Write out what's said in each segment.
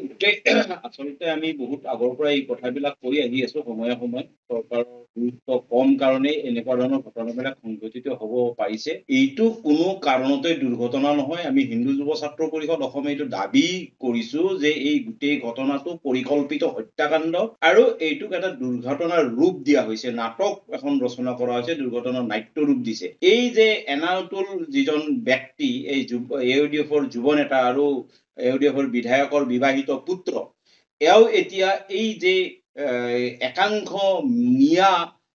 গোটেই আচলতে আমি বহুত আগৰ পৰা এই কথাবিলাক কৈ আহি আছো সময়ে সময়ে চৰকাৰৰ গুৰুত্ব কম কাৰণেই এনেকুৱা ধৰণৰ ঘটনাবিলাক সংঘটিত হ'ব পাৰিছে। এইটো কোনো কাৰণতে দুৰ্ঘটনা নহয়। আমি হিন্দু যুৱ ছাত্ৰ পৰিষদ অসমে এইটো দাবী কৰিছো যে এই গোটেই ঘটনাটো পৰিকল্পিত হত্যাকাণ্ড আৰু এইটোক এটা দুৰ্ঘটনাৰ ৰূপ দিয়া হৈছে। নাটক এখন ৰচনা কৰা হৈছে, দুৰ্ঘটনাৰ নাট্য ৰূপ দিছে। এই যে এনাউতুল যিজন ব্যক্তি এই AUDF-ৰ যুৱ নেতা আৰু AUDF-ৰ বিধায়কৰ বিবাহিত পুত্ৰ, এও এতিয়া এই যে একাংশ মিয়া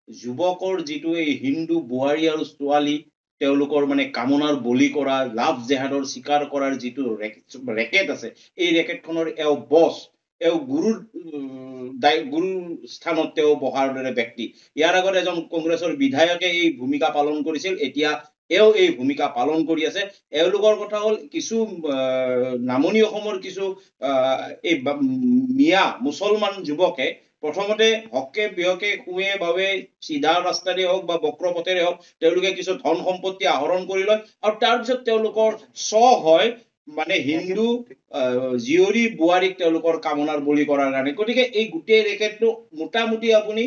যুৱকৰ যিটো এই হিন্দু বোৱাৰী আৰু ছোৱালী তেওঁলোকৰ মানে কামনাৰ বলি কৰা, লাভ জেহাদৰ স্বীকাৰ কৰাৰ যিটো ৰেকেট আছে, এই ৰেকেটখনৰ এও বছ, এও গুৰু স্থানত তেওঁ বহাৰ দৰে ব্যক্তি। ইয়াৰ আগত এজন কংগ্ৰেছৰ বিধায়কে এই ভূমিকা পালন কৰিছিল, এতিয়া এও এই ভূমিকা পালন কৰি আছে। এওঁলোকৰ কথা হ'ল কিছু নামনি অসমৰ কিছু এই মিয়া মুছলমান যুৱকে প্ৰথমতে হকে বিহকে কুৱে বাবে চিধা ৰাস্তাৰে হওক বা বক্ৰ পথেৰে হওক তেওঁলোকে কিছু ধন সম্পত্তি আহৰণ কৰি লয় আৰু তাৰপিছত তেওঁলোকৰ হয় মানে হিন্দু জীয়ৰী বোৱাৰীক তেওঁলোকৰ কামনাৰ বলি কৰাৰ কাৰণে। গতিকে এই গোটেই ৰেকেটটো মোটামুটি আপুনি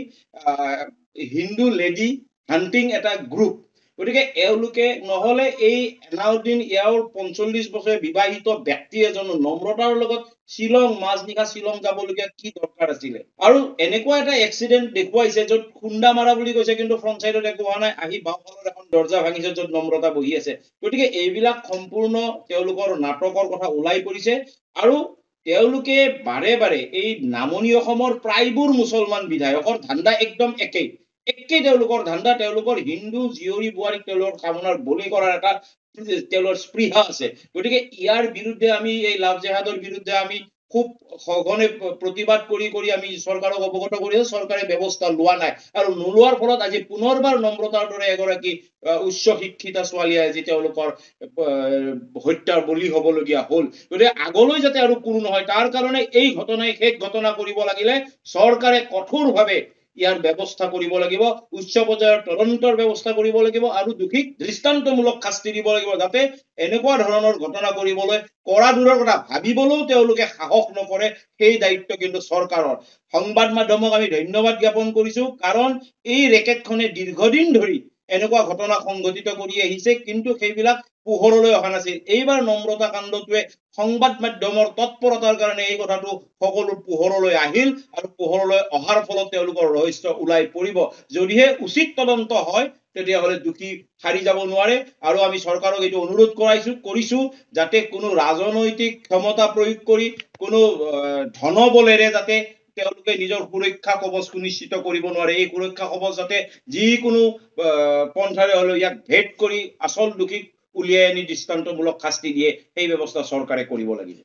হিন্দু লেডি হান্টিং এটা গ্ৰুপ। গতিকে এওঁলোকে নহলে এই এলাউদ্দিন ইয়াৰ 45 বছৰীয়া বিবাহিত ব্যক্তি এজন নম্ৰতাৰ লগত শ্বিলং মাজনিশা শ্বিলং যাবলগীয়া কি দৰকাৰ আছিলে? আৰু এনেকুৱা এটা এক্সিডেন্ট দেখুৱাইছে য'ত খুন্দা মাৰা বুলি কৈছে, কিন্তু ফ্ৰণ্ট চাইডত একো হোৱা নাই, আহি বাওঁফালৰ এখন দৰ্জা ভাঙিছে য'ত নম্ৰতা বহি আছে। গতিকে এইবিলাক সম্পূৰ্ণ তেওঁলোকৰ নাটকৰ কথা ওলাই পৰিছে আৰু তেওঁলোকে বাৰে বাৰে এই নামনি অসমৰ প্ৰায়বোৰ মুছলমান বিধায়কৰ ধান্দা একদম একেই তেওঁলোকৰ ধান্দা। তেওঁলোকৰ হিন্দু জীয়ৰী বোৱাৰীক তেওঁলোকৰ কামনাৰ বলি কৰাৰ এটা তেওঁলোকৰ স্পৃহা আছে। গতিকে ইয়াৰ বিৰুদ্ধে আমি এই লাভ জেহাদৰ বিৰুদ্ধে আমি খুব সঘনে প্ৰতিবাদ কৰি আমি চৰকাৰক অৱগত কৰিছো। চৰকাৰে ব্যৱস্থা লোৱা নাই আৰু নোলোৱাৰ ফলত আজি পুনৰবাৰ নম্ৰতাৰ দৰে এগৰাকী উচ্চ শিক্ষিতা ছোৱালীয়ে আজি তেওঁলোকৰ হত্যাৰ বলি হবলগীয়া হল। গতিকে আগলৈ যাতে আৰু কোনো নহয় তাৰ কাৰণে এই ঘটনাই শেষ ঘটনা কৰিব লাগিলে চৰকাৰে কঠোৰভাৱে ইয়াৰ ব্যৱস্থা কৰিব লাগিব, উচ্চ পৰ্যায়ৰ তদন্তৰ ব্যৱস্থা কৰিব লাগিব আৰু দোষীক দৃষ্টান্তমূলক শাস্তি দিব লাগিব, যাতে এনেকুৱা ধৰণৰ ঘটনা কৰিবলৈ কৰা দূৰৰ কথা ভাবিবলৈও তেওঁলোকে সাহস নকৰে। সেই দায়িত্ব কিন্তু চৰকাৰৰ। সংবাদ মাধ্যমক আমি ধন্যবাদ জ্ঞাপন কৰিছো, কাৰণ এই ৰেকেটখনে দীৰ্ঘদিন ধৰি এনেকুৱা ঘটনা সংঘটিত কৰি আহিছে, কিন্তু সেইবিলাক পোহৰলৈ অহা নাছিল। এইবাৰ নম্ৰতা কাণ্ডটোৱে সংবাদ মাধ্যমৰ তৎপৰতাৰ কাৰণে এই কথাটো সকলো পোহৰলৈ আহিল আৰু পোহৰলৈ অহাৰ ফলত তেওঁলোকৰ ৰহস্য ওলাই পৰিব। যদিহে উচিত তদন্ত হয় তেতিয়াহলে দোষী সাৰি যাব নোৱাৰে। আৰু আমি চৰকাৰক এইটো অনুৰোধ কৰিছো যাতে কোনো ৰাজনৈতিক ক্ষমতা প্ৰয়োগ কৰি কোনো ধনবলেৰে যাতে তেওঁলোকে নিজৰ সুৰক্ষা কবচ সুনিশ্চিত কৰিব নোৱাৰে। এই সুৰক্ষা কবচ যাতে যিকোনো পন্থাৰে হলেও ইয়াক ভেদ কৰি আচল দোষীক উলিয়াই আনি দৃষ্টান্তমূলক শাস্তি দিয়ে, সেই ব্যৱস্থা চৰকাৰে কৰিব লাগিব।